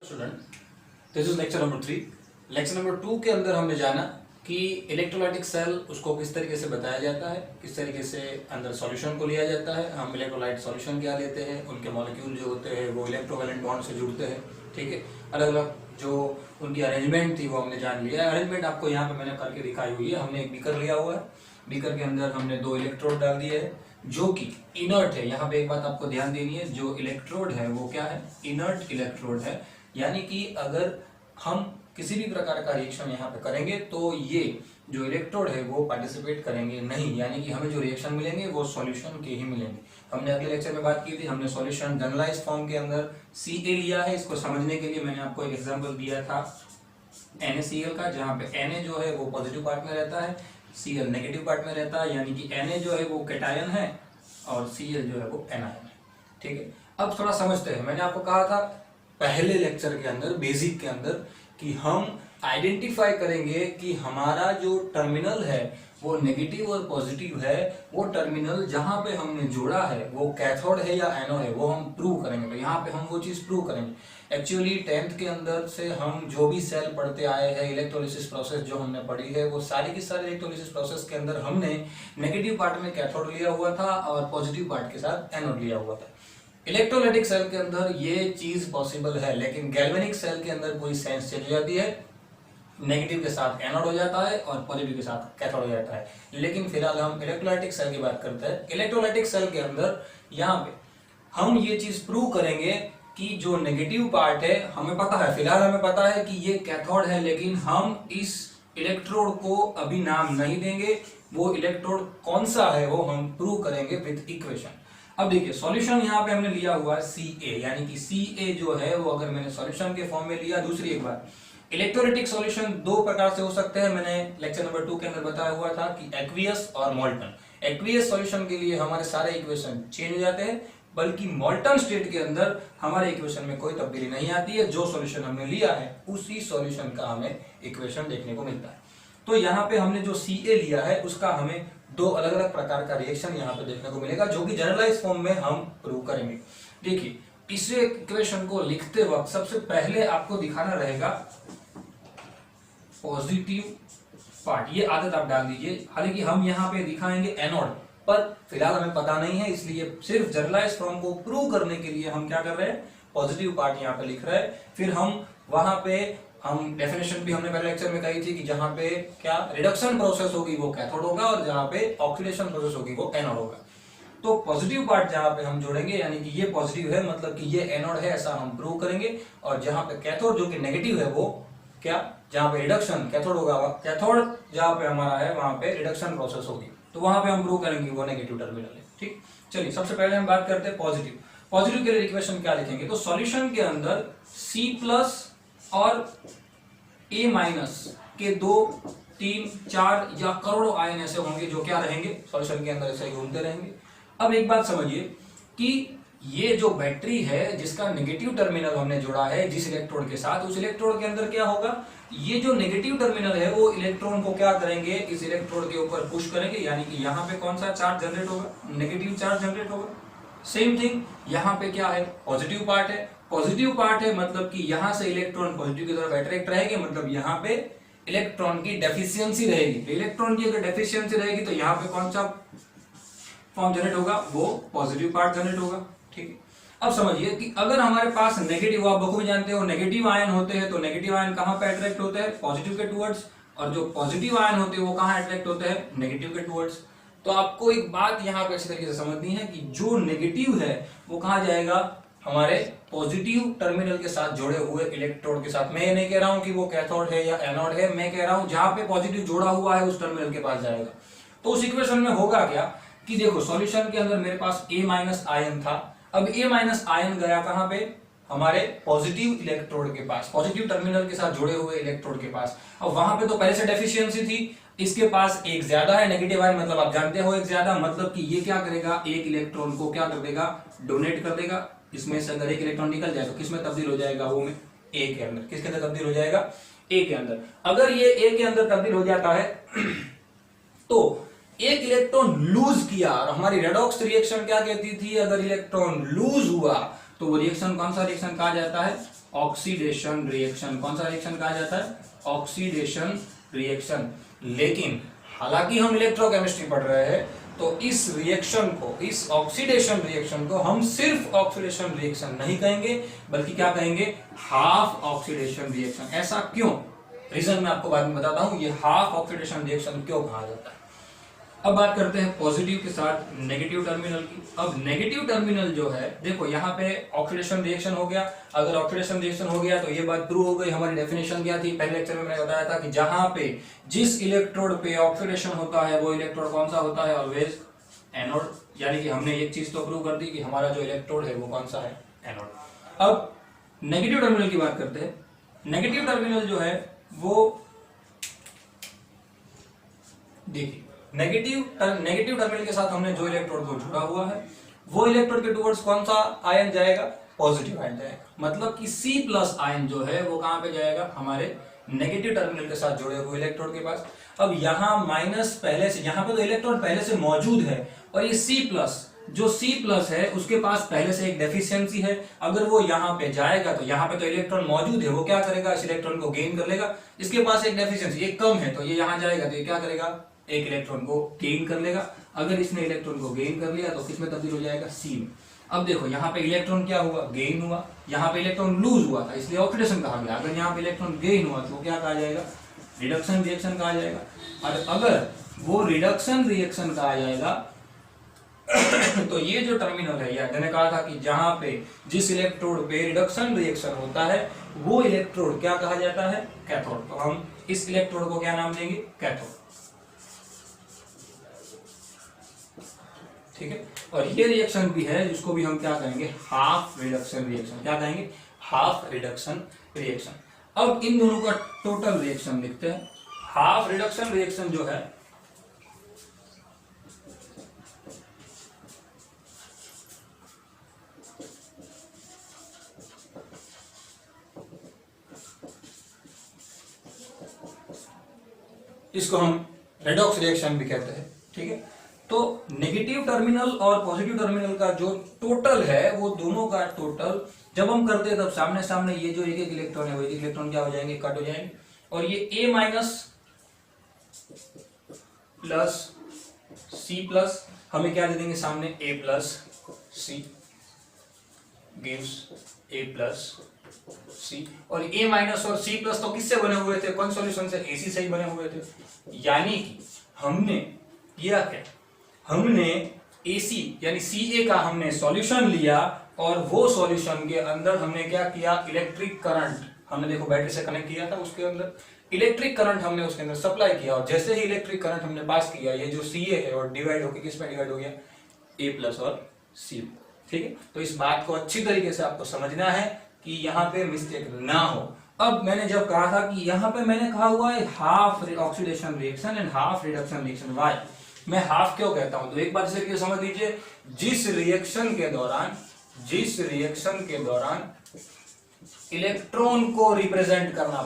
Student, this is lecture number 3। Lecture number 2 के अंदर हमने जाना कि इलेक्ट्रोलाइटिक सेल उसको किस तरीके से बताया जाता है, किस तरीके से अंदर सॉल्यूशन को लिया जाता है। हम इलेक्ट्रोलाइट सॉल्यूशन क्या लेते हैं, उनके मॉलिक्यूल जो होते हैं वो इलेक्ट्रोवैलेंट बॉन्ड से जुड़ते हैं। ठीक है, अलग अलग जो उनकी अरेंजमेंट थी वो हमने जान लिया। अरेंजमेंट आपको यहाँ पे मैंने करके दिखाई हुई है। हमने एक बीकर लिया हुआ है, बीकर के अंदर हमने 2 इलेक्ट्रोड डाल दिए हैं जो कि इनर्ट है। यहाँ पे एक बात आपको ध्यान देनी है, जो इलेक्ट्रोड है वो क्या है, इनर्ट इलेक्ट्रोड है। यानी कि अगर हम किसी भी प्रकार का रिएक्शन यहाँ पे करेंगे तो ये जो इलेक्ट्रोड है वो पार्टिसिपेट करेंगे नहीं, यानी कि हमें जो रिएक्शन मिलेंगे वो सॉल्यूशन के ही मिलेंगे। हमने अगले लेक्चर में बात की थी, हमने सॉल्यूशन जनरलाइज्ड फॉर्म के अंदर Ca लिया है। इसको समझने के लिए मैंने आपको एक एग्जांपल दिया था NaCl का, जहाँ पे Na जो है वो पॉजिटिव पार्ट में रहता है, Cl नेगेटिव पार्ट में रहता है। यानी कि Na जो है वो कैटायन है और Cl जो है वो एनायन है। ठीक है, अब थोड़ा समझते हैं। मैंने आपको कहा था पहले लेक्चर के अंदर, बेसिक के अंदर, कि हम आइडेंटिफाई करेंगे कि हमारा जो टर्मिनल है वो नेगेटिव और पॉजिटिव है। वो टर्मिनल जहां पे हमने जोड़ा है वो कैथोड है या एनोड है, वो हम प्रूव करेंगे। तो यहाँ पे हम वो चीज प्रूव करेंगे। एक्चुअली 10th के अंदर से हम जो भी सेल पढ़ते आए हैं, इलेक्ट्रोलिसिस प्रोसेस जो हमने पढ़ी है, वो सारी की सारी इलेक्ट्रोलिसिस प्रोसेस के अंदर हमने नेगेटिव पार्ट में कैथोड लिया हुआ था और पॉजिटिव पार्ट के साथ एनोड लिया हुआ था। इलेक्ट्रोलाइटिक सेल के अंदर ये चीज पॉसिबल है, लेकिन गैल्वेनिक सेल के अंदर पूरी सेंस चेंज हो जाती है। नेगेटिव के साथ एनोड हो जाता है और पॉजिटिव के साथ कैथोड हो जाता है। लेकिन फिलहाल हम इलेक्ट्रोलाइटिक सेल की बात करते हैं। इलेक्ट्रोलाइटिक सेल के अंदर यहाँ पे हम ये चीज प्रूव करेंगे कि जो नेगेटिव पार्ट है, हमें पता है, फिलहाल हमें पता है कि ये कैथोड है, लेकिन हम इस इलेक्ट्रोड को अभी नाम नहीं देंगे। वो इलेक्ट्रोड कौन सा है वो हम प्रूव करेंगे विद इक्वेशन। अब देखिए, सॉल्यूशन यहाँ पे हमने लिया हुआ है Ca, यानी कि Ca जो है वो अगर मैंने सॉल्यूशन के फॉर्म में लिया। दूसरी एक बात, इलेक्ट्रोलाइटिक सॉल्यूशन 2 प्रकार से हो सकते हैं। मैंने लेक्चर नंबर 2 के अंदर बताया हुआ था कि एक्वियस और मोल्टन। एक्वियस सॉल्यूशन के लिए हमारे सारे इक्वेशन चेंज हो जाते हैं, बल्कि मोल्टन स्टेट के अंदर हमारे इक्वेशन में कोई तब्दीली नहीं आती है। जो सॉल्यूशन हमने लिया है उसी सॉल्यूशन का हमें इक्वेशन देखने को मिलता है। तो यहाँ पे हमने जो Ca लिया है उसका हमें 2 अलग अलग प्रकार का रिएक्शन यहाँ पे देखने को मिलेगा, जो कि जनरलाइज फॉर्म में हम प्रूव करेंगे। देखिए, इस इक्वेशन को लिखते वक्त सबसे पहले आपको दिखाना रहेगा पॉजिटिव पार्ट। ये आदत आप डाल दीजिए। हालांकि हम यहाँ पे दिखाएंगे एनोड, पर फिलहाल हमें पता नहीं है, इसलिए सिर्फ जनरलाइज फॉर्म को प्रूव करने के लिए हम क्या कर रहे हैं, पॉजिटिव पार्ट यहाँ पे लिख रहे हैं। फिर हम वहां पे हम डेफिनेशन भी हमने पहले लेक्चर में कही थी कि जहां पे क्या रिडक्शन प्रोसेस होगी वो कैथोड होगा और जहां पे ऑक्सीडेशन प्रोसेस होगी वो एनोड होगा। तो पॉजिटिव पार्ट जहां पे हम जोड़ेंगे, यानी कि ये पॉजिटिव है मतलब कि ये एनोड है, ऐसा हम प्रूव करेंगे। और जहां पे कैथोड जो कि नेगेटिव है वो क्या, जहां पे रिडक्शन कैथोड होगा, कैथोड जहां पे हमारा है वहां पे रिडक्शन प्रोसेस होगी, तो वहां पे हम प्रूव करेंगे वो नेगेटिव टर्मिनल है। ठीक, चलिए सबसे पहले हम बात करते हैं पॉजिटिव। पॉजिटिव के लिए इक्वेशन क्या लिखेंगे, तो सॉल्यूशन के अंदर C+ और A- के 2, 3, 4 या करोड़ों आयन ऐसे होंगे जो क्या रहेंगे, सॉल्यूशन के अंदर ऐसे घूमते रहेंगे। अब एक बात समझिए कि ये जो बैटरी है जिसका नेगेटिव टर्मिनल हमने जोड़ा है जिस इलेक्ट्रोड के साथ, उस इलेक्ट्रोड के अंदर क्या होगा, ये जो नेगेटिव टर्मिनल है वो इलेक्ट्रॉन को क्या करेंगे, इस इलेक्ट्रोड के ऊपर पुश करेंगे। यानी कि यहाँ पे कौन सा चार्ज जनरेट होगा, नेगेटिव चार्ज जनरेट होगा। सेम थिंग यहाँ पे क्या है, पॉजिटिव पार्ट है। पॉजिटिव पार्ट है मतलब कि यहां से इलेक्ट्रॉन पॉजिटिव की तरफ अट्रैक्ट रहेंगे, मतलब यहाँ पे इलेक्ट्रॉन की डेफिशिएंसी रहेगी। तो इलेक्ट्रॉन की अगर डेफिशिएंसी रहेगी तो यहाँ पे कौन सा फॉर्म जनरेट होगा, वो पॉजिटिव पार्ट जनरेट होगा। ठीक है, अब समझिए कि अगर हमारे पास नेगेटिव, आप बखूबी जानते हो नेगेटिव आयन होते हैं, तो नेगेटिव आयन कहां पे अट्रैक्ट होते हैं, पॉजिटिव के टुवर्ड्स, और जो पॉजिटिव आयन होते हैं वो कहां अट्रैक्ट होते हैं, नेगेटिव के टुवर्ड्स। तो आपको एक बात यहाँ पे अच्छी तरीके से समझनी है कि जो नेगेटिव है वो कहां जाएगा, हमारे पॉजिटिव टर्मिनल के साथ जोड़े हुए इलेक्ट्रोड के साथ। मैं ये नहीं कह रहा हूं कि वो कैथोड है या एनोड है, मैं कह रहा हूं जहां पे पॉजिटिव जोड़ा हुआ है उस टर्मिनल के पास जाएगा। तो उस इक्वेशन में होगा क्या कि देखो, सॉल्यूशन के अंदर मेरे पास A- आयन था। अब A- आयन गया कहां पे, हमारे पॉजिटिव इलेक्ट्रोड के पास, पॉजिटिव टर्मिनल के साथ जुड़े हुए इलेक्ट्रोड के पास। अब वहां पे तो पहले से डेफिशिएंसी थी, इसके पास एक ज्यादा है नेगेटिव आयन, मतलब आप जानते हो एक ज्यादा, मतलब कि ये क्या करेगा, एक इलेक्ट्रॉन को क्या कर देगा, डोनेट कर देगा। इसमें से अगर एक इलेक्ट्रॉन निकल जाए तो किसमें तब्दील हो जाएगा, वो में A के अंदर। किसके अंदर तब्दील हो जाएगा, A के अंदर। अगर ये A के अंदर तब्दील हो जाता है तो एक इलेक्ट्रॉन लूज किया, और हमारी रेडॉक्स रिएक्शन क्या कहती थी, अगर इलेक्ट्रॉन लूज हुआ तो वो रिएक्शन कौन सा रिएक्शन कहा जाता है, ऑक्सीडेशन रिएक्शन। कौन सा रिएक्शन कहा जाता है? Oxidation reaction. लेकिन हालांकि हम इलेक्ट्रोकेमिस्ट्री पढ़ रहे हैं तो इस रिएक्शन को, इस ऑक्सीडेशन रिएक्शन को हम सिर्फ ऑक्सीडेशन रिएक्शन नहीं कहेंगे, बल्कि क्या कहेंगे? Half oxidation reaction. ऐसा क्यों? रीजन मैं आपको बाद में बताता हूं ये हाफ ऑक्सीडेशन रिएक्शन क्यों कहा जाता है। अब बात करते हैं पॉजिटिव के साथ नेगेटिव टर्मिनल की। अब नेगेटिव टर्मिनल जो है, देखो यहाँ पे ऑक्सीडेशन रिएक्शन हो गया। अगर ऑक्सीडेशन रिएक्शन हो गया तो ये बात प्रूव हो गई। हमारी डेफिनेशन क्या थी? पहले लेक्चर में मैंने बताया था कि जहां पे जिस इलेक्ट्रोड पे ऑक्सीडेशन होता है वो इलेक्ट्रोड कौन सा होता है? Always anode. यानी कि हमने एक चीज तो प्रूव कर दी कि हमारा जो इलेक्ट्रोड है वो कौन सा है? एनोड। अब नेगेटिव टर्मिनल की बात करते हैं। नेगेटिव टर्मिनल जो है वो देखिए, नेगेटिव टर्मिनल के साथ हमने जो इलेक्ट्रोड को जुड़ा हुआ है वो इलेक्ट्रोड के टुवर्ड्स कौन सा आयन जाएगा? पॉजिटिव आयन जाएगा। मतलब कि C+ आयन जो है वो कहां पे जाएगा? हमारे नेगेटिव टर्मिनल के साथ जुड़े हुए इलेक्ट्रोड के पास। अब यहां माइनस पहले से, यहां पे तो इलेक्ट्रॉन पहले से मौजूद है और ये C+ जो C+ है उसके पास पहले से एक डेफिशिएंसी है। अगर वो यहाँ पे जाएगा तो यहाँ पे तो इलेक्ट्रॉन मौजूद है, वो क्या करेगा? इस इलेक्ट्रॉन को गेन कर लेगा। इसके पास एक डेफिशिएंसी, ये कम है, तो ये यहाँ जाएगा तो ये क्या करेगा? एक इलेक्ट्रॉन को गेन कर लेगा। अगर इसने इलेक्ट्रॉन को गेन कर लिया तो किस में तब्दील हो जाएगा? C में। अब देखो यहाँ पे इलेक्ट्रॉन क्या हुआ? गेन हुआ। यहाँ पे इलेक्ट्रॉन लूज हुआ था इसलिए ऑक्सीडेशन कहा गया। अगर यहाँ पे इलेक्ट्रॉन गेन हुआ तो क्या कहा जाएगा? रिडक्शन रिएक्शन कहा जाएगा। और अगर वो रिडक्शन रिएक्शन कहा जाएगा तो ये जो टर्मिनल है, या मैंने कहा था कि जहां पे जिस इलेक्ट्रोड पे रिडक्शन रिएक्शन होता है वो इलेक्ट्रोड क्या कहा जाता है? कैथोड। तो हम इस इलेक्ट्रोड को क्या नाम देंगे? कैथोड। ठीक है। और ये रिएक्शन भी है जिसको भी हम क्या कहेंगे? Half reduction reaction. क्या कहेंगे? Half reduction reaction. अब इन दोनों का टोटल रिएक्शन लिखते हैं। हाफ रिडक्शन रिएक्शन जो है इसको हम रेडॉक्स रिएक्शन भी कहते हैं। ठीक है। तो नेगेटिव टर्मिनल और पॉजिटिव टर्मिनल का जो टोटल है वो दोनों का टोटल जब हम करते हैं तब सामने सामने ये जो एक एक इलेक्ट्रॉन है वो एक इलेक्ट्रॉन क्या हो जाएंगे? कट हो जाएंगे। और ये A- प्लस C+ हमें क्या दे देंगे सामने? A+C gives A+C। और A- और C+ तो किससे बने हुए थे? कौन सॉल्यूशन से? AC से ही बने हुए थे। यानी कि हमने किया क्या? हमने AC यानी Ca का हमने सॉल्यूशन लिया और वो सॉल्यूशन के अंदर हमने क्या किया? इलेक्ट्रिक करंट हमने, देखो बैटरी से कनेक्ट किया था, उसके अंदर इलेक्ट्रिक करंट हमने उसके अंदर सप्लाई किया। और जैसे ही इलेक्ट्रिक करंट हमने पास किया, ये जो Ca है और डिवाइड होकर किस में डिवाइड हो गया? A+ और C। ठीक है। तो इस बात को अच्छी तरीके से आपको समझना है कि यहाँ पे मिस्टेक ना हो। अब मैंने जब कहा था कि यहाँ पे मैंने कहा हुआ है half oxidation reaction and half reduction reaction. Why मैं हाफ क्यों कहता हूं? तो एक बात इसे समझ लीजिए, जिस रिएक्शन के दौरान इलेक्ट्रॉन को रिप्रेजेंट करना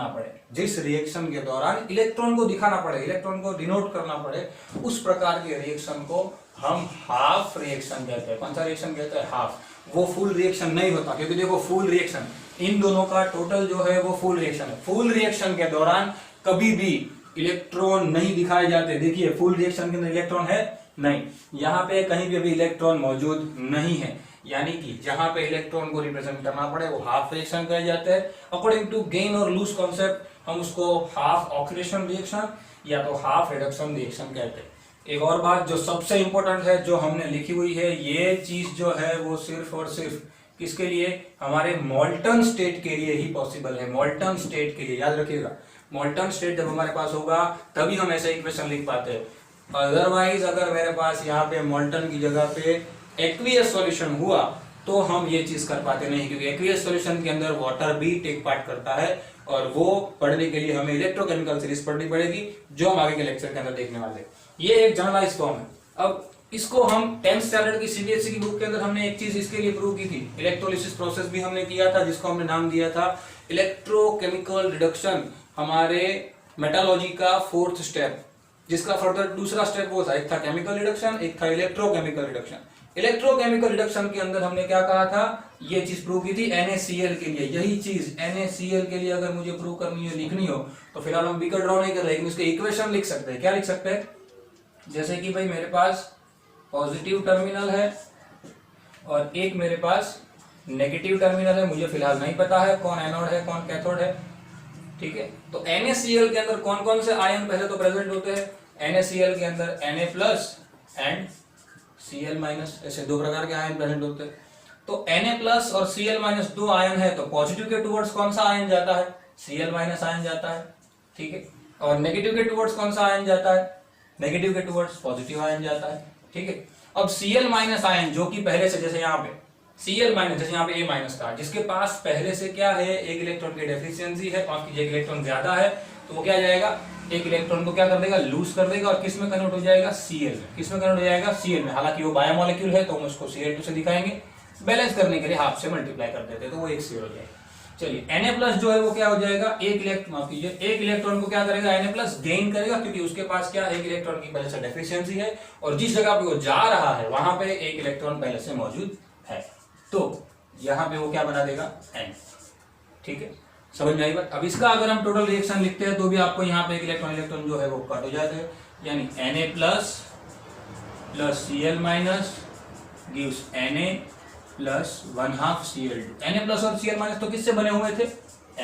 पड़े, जिस रिएक्शन के दौरान इलेक्ट्रॉन को दिखाना पड़े, इलेक्ट्रॉन को डिनोट करना पड़े, उस प्रकार के रिएक्शन को हम हाफ रिएक्शन कहते हैं। कौन सा रिएक्शन कहते हैं? हाफ। वो फुल रिएक्शन नहीं होता, क्योंकि देखो फुल रिएक्शन इन दोनों का टोटल जो है वो फुल रिएक्शन है। फुल रिएक्शन के दौरान कभी भी इलेक्ट्रॉन नहीं दिखाए जाते। देखिए फुल रिएक्शन के अंदर इलेक्ट्रॉन है नहीं, यहाँ पे कहीं भी अभी इलेक्ट्रॉन मौजूद नहीं है। यानी कि जहां पे इलेक्ट्रॉन को रिप्रेजेंट करना पड़े वो हाफ रिएक्शन कहे जाते हैं। अकॉर्डिंग टू गेन और लूज कॉन्सेप्ट हम उसको हाफ ऑक्सीडेशन रिएक्शन या तो हाफ रिडक्शन रिएक्शन कहते हैं। एक और बात जो सबसे इंपॉर्टेंट है जो हमने लिखी हुई है, ये चीज जो है वो सिर्फ और सिर्फ किसके लिए? हमारे मोल्टन स्टेट के लिए ही पॉसिबल है। मोल्टन स्टेट के लिए याद रखिएगा, मोल्टन स्टेट जब हमारे पास होगा तभी हम ऐसा इक्वेशन लिख पाते हैं। अदरवाइज अगर मेरे पास यहाँ पे मोल्टन की जगह पे एक्वियस सॉल्यूशन हुआ तो हम ये चीज कर पाते नहीं, क्योंकि एक्वियस सॉल्यूशन के अंदर वाटर भी टेक पार्ट करता है और वो पढ़ने के लिए हमें इलेक्ट्रोकेमिकल सीरीज पढ़नी पड़ेगी जो हम आगे के लेक्चर के अंदर देखने वाले हैं। ये एक जनरलाइज फॉर्म है। अब इसको हम 10th स्टैंडर्ड की सीबीएसई की बुक के अंदर हमने एक चीज इसके लिए प्रूव की थी, इलेक्ट्रोलिसिस प्रोसेस भी हमने किया था जिसको हमने नाम दिया था इलेक्ट्रोकेमिकल रिडक्शन। हमारे मेटालॉजी का 4th स्टेप, जिसका फर्दर दूसरा स्टेप वो था, एक था केमिकल रिडक्शन, एक था इलेक्ट्रोकेमिकल रिडक्शन। इलेक्ट्रोकेमिकल रिडक्शन के अंदर हमने क्या कहा था? ये चीज प्रूव की थी NaCl के लिए। यही चीज NaCl के लिए अगर मुझे प्रूव करनी है, लिखनी हो, तो फिलहाल हम बीकर ड्रॉ नहीं कर रहे, लेकिन उसके इक्वेशन लिख सकते हैं। क्या लिख सकते हैं? जैसे कि भाई मेरे पास पॉजिटिव टर्मिनल है और एक मेरे पास नेगेटिव टर्मिनल है। मुझे फिलहाल नहीं पता है कौन एनोड है कौन कैथोड है, ठीक है। तो NaCl के अंदर कौन कौन से आयन पहले तो प्रेजेंट होते हैं? NaCl के अंदर Na+ एंड Cl-, ऐसे दो प्रकार के आयन प्रेजेंट होते हैं। तो Na+ और Cl- दो आयन है, तो पॉजिटिव के टुवर्ड्स कौन सा आयन जाता है? Cl- आयन जाता है, ठीक है। और नेगेटिव के टुवर्ड्स कौन सा आयन जाता है? नेगेटिव के टुवर्ड्स पॉजिटिव आयन जाता है, ठीक है। अब Cl- आयन जो कि पहले से, जैसे यहाँ पे Cl-, जैसे यहाँ पे A- का, जिसके पास पहले से क्या है, एक इलेक्ट्रॉन की डेफिशिएंसी है, और एक इलेक्ट्रॉन ज्यादा है, तो वो क्या जाएगा, एक इलेक्ट्रॉन को क्या कर देगा, लूज कर देगा, और किस में कन्वर्ट हो जाएगा? Cl में। किस में कन्वर्ट हो जाएगा? Cl में। हालांकि वो बायोमोलिक्यूल है तो हम उसको Cl2 से दिखाएंगे, बैलेंस करने के लिए हाफ से मल्टीप्लाई कर देते, तो वो एक Cl हो जाएगा। चलिए Na+ जो है वो क्या हो जाएगा, एक इलेक्ट्रॉन, माफ कीजिए, एक इलेक्ट्रॉन को क्या करेगा, Na+ गेन करेगा, क्योंकि उसके पास क्या, एक इलेक्ट्रॉन की पहले से डेफिशिएंसी है, और जिस जगह पे वो जा रहा है वहां पे एक इलेक्ट्रॉन पहले से मौजूद है, तो यहां पे वो क्या बना देगा, N, ठीक है। समझ में आई बात? अब इसका अगर हम टोटल रिएक्शन लिखते हैं तो भी आपको यहाँ पे एक इलेक्ट्रॉन जो है वो कट हो जाते हैं, यानी Na+ plus Cl- gives Na+ 1/2 Cl2। Na+ और Cl- तो किससे बने हुए थे?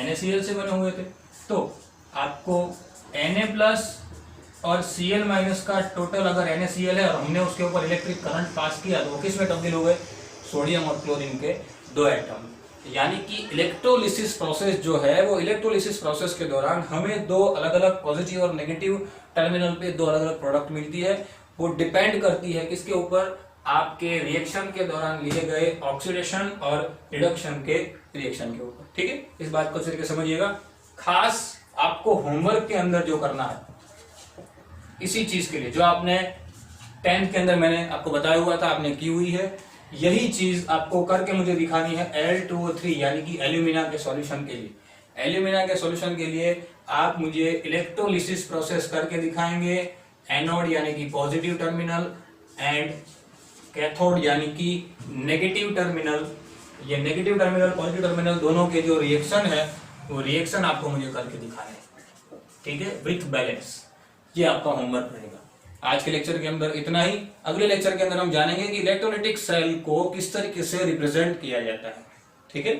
NaCl से बने हुए थे। तो आपको Na+ और Cl- का टोटल अगर NaCl है और हमने उसके ऊपर इलेक्ट्रिक करंट पास किया, तो वो किस में तब्दील हो गए, सोडियम और क्लोरीन के दो एटम। यानी कि इलेक्ट्रोलिसिस प्रोसेस जो है, वो इलेक्ट्रोलिसिस प्रोसेस के दौरान हमें दो अलग अलग पॉजिटिव और नेगेटिव टर्मिनल पे दो अलग अलग प्रोडक्ट मिलती है। वो डिपेंड करती है किसके ऊपर, आपके रिएक्शन के दौरान लिए गए ऑक्सीडेशन और रिडक्शन के रिएक्शन के ऊपर, ठीक है। इस बात को अच्छे तरीके से समझिएगा। खास आपको होमवर्क के अंदर जो करना है, इसी चीज के लिए जो आपने 10th के अंदर मैंने आपको बताया हुआ था, आपने की हुई है, यही चीज आपको करके मुझे दिखानी है Al2O3, यानी कि एल्यूमिना के सॉल्यूशन के लिए। एल्यूमिना के सॉल्यूशन के लिए आप मुझे इलेक्ट्रोलिसिस प्रोसेस करके दिखाएंगे, एनोड यानी कि पॉजिटिव टर्मिनल एंड कैथोड यानी कि नेगेटिव टर्मिनल। ये नेगेटिव टर्मिनल पॉजिटिव टर्मिनल दोनों के जो रिएक्शन है, वो रिएक्शन आपको मुझे करके दिखाने हैं, ठीक है, विथ बैलेंस। ये आपका होमवर्क रहेगा। आज के लेक्चर के अंदर इतना ही। अगले लेक्चर के अंदर हम जानेंगे कि इलेक्ट्रोलाइटिक सेल को किस तरीके से रिप्रेजेंट किया जाता है, ठीक है।